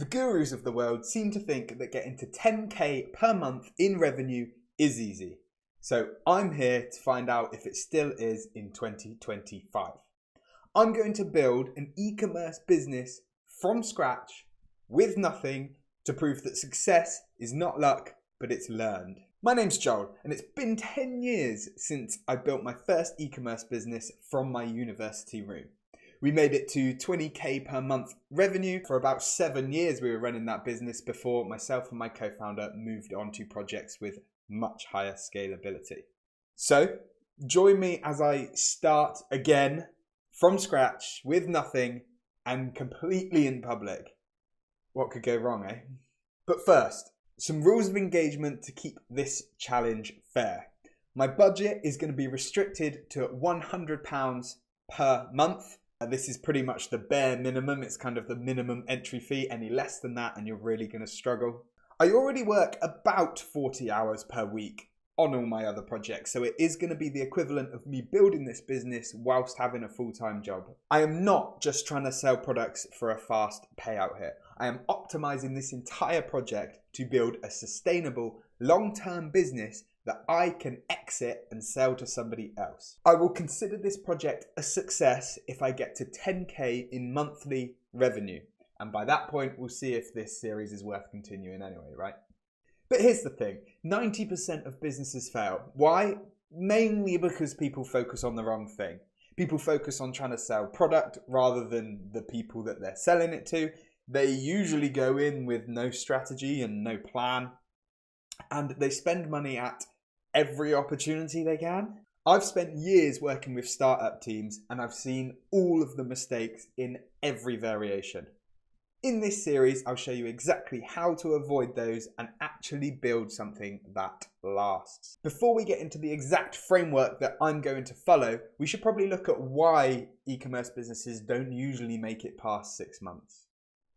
The gurus of the world seem to think that getting to 10k per month in revenue is easy. So I'm here to find out if it still is in 2025. I'm going to build an e-commerce business from scratch with nothing to prove that success is not luck, but it's learned. My name's Joel, and it's been 10 years since I built my first e-commerce business from my university room. We made it to 20k per month revenue. For about 7 years we were running that business before myself and my co-founder moved on to projects with much higher scalability. So join me as I start again from scratch with nothing and completely in public. What could go wrong, eh? But first, some rules of engagement to keep this challenge fair. My budget is going to be restricted to £100 per month. This is pretty much the bare minimum. It's kind of the minimum entry fee. Any less than that and you're really going to struggle. I already work about 40 hours per week on all my other projects, so it is going to be the equivalent of me building this business whilst having a full-time job. I am not just trying to sell products for a fast payout here. I am optimizing this entire project to build a sustainable long-term business that I can exit and sell to somebody else. I will consider this project a success if I get to 10k in monthly revenue. And by that point, we'll see if this series is worth continuing anyway, right? But here's the thing, 90% of businesses fail. Why? Mainly because people focus on the wrong thing. People focus on trying to sell product rather than the people that they're selling it to. They usually go in with no strategy and no plan. And they spend money at every opportunity they can. I've spent years working with startup teams and I've seen all of the mistakes in every variation. In this series, I'll show you exactly how to avoid those and actually build something that lasts. Before we get into the exact framework that I'm going to follow, we should probably look at why e-commerce businesses don't usually make it past 6 months.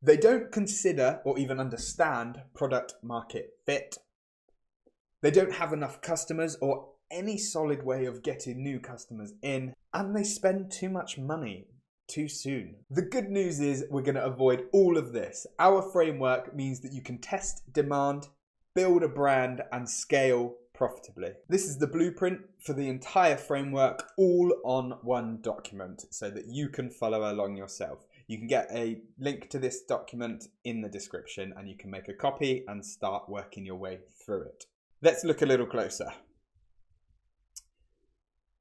They don't consider or even understand product market fit. They don't have enough customers or any solid way of getting new customers in, and they spend too much money too soon. The good news is we're going to avoid all of this. Our framework means that you can test demand, build a brand, and scale profitably. This is the blueprint for the entire framework, all on one document so that you can follow along yourself. You can get a link to this document in the description and you can make a copy and start working your way through it. Let's look a little closer.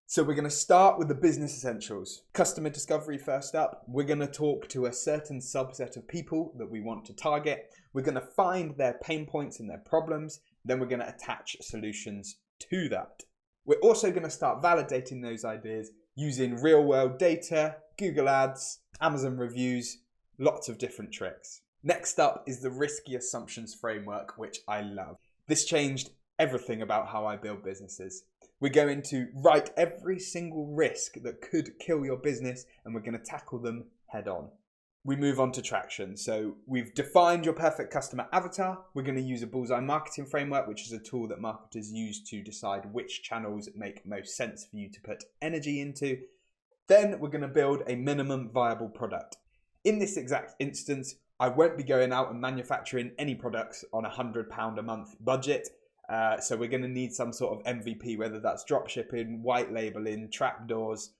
So we're going to start with the business essentials. Customer discovery first up. We're going to talk to a certain subset of people that we want to target. We're going to find their pain points and their problems. Then we're going to attach solutions to that. We're also going to start validating those ideas using real world data, Google Ads, Amazon reviews, lots of different tricks. Next up is the risky assumptions framework, which I love. This changed everything about how I build businesses. We're going to write every single risk that could kill your business and we're going to tackle them head on. We move on to traction. So we've defined your perfect customer avatar. We're going to use a bullseye marketing framework, which is a tool that marketers use to decide which channels make most sense for you to put energy into. Then we're going to build a minimum viable product. In this exact instance, I won't be going out and manufacturing any products on £100 a month budget. So we're going to need some sort of MVP, whether that's drop shipping, white labeling, trapdoors,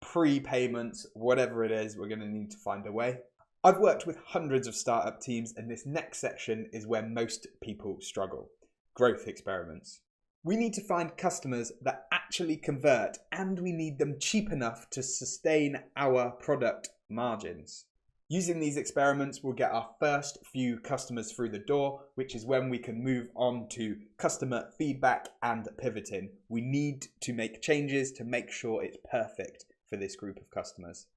prepayments, whatever it is, we're going to need to find a way. I've worked with hundreds of startup teams and this next section is where most people struggle. Growth experiments. We need to find customers that actually convert and we need them cheap enough to sustain our product margins. Using these experiments, we'll get our first few customers through the door, which is when we can move on to customer feedback and pivoting. We need to make changes to make sure it's perfect for this group of customers.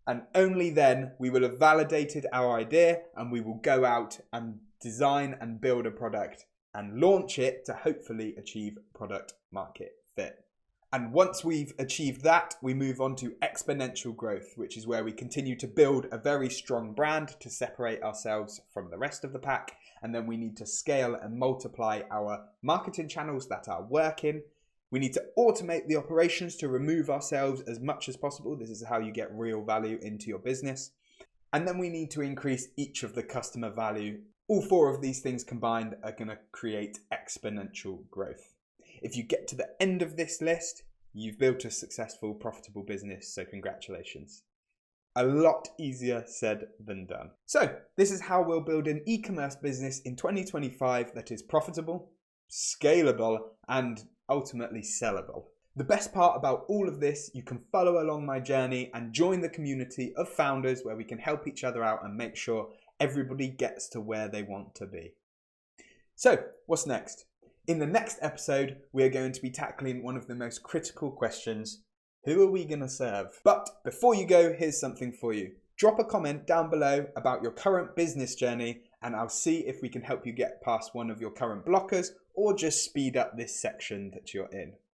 And only then we will have validated our idea and we will go out and design and build a product and launch it to hopefully achieve product market fit. And once we've achieved that, we move on to exponential growth, which is where we continue to build a very strong brand to separate ourselves from the rest of the pack. And then we need to scale and multiply our marketing channels that are working. We need to automate the operations to remove ourselves as much as possible. This is how you get real value into your business. And then we need to increase each of the customer value. All four of these things combined are going to create exponential growth. If you get to the end of this list, you've built a successful, profitable business, so congratulations. A lot easier said than done. So this is how we'll build an e-commerce business in 2025 that is profitable, scalable, and ultimately sellable. The best part about all of this, you can follow along my journey and join the community of founders where we can help each other out and make sure everybody gets to where they want to be. So what's next? In the next episode, we are going to be tackling one of the most critical questions. Who are we going to serve? But before you go, here's something for you. Drop a comment down below about your current business journey and I'll see if we can help you get past one of your current blockers or just speed up this section that you're in.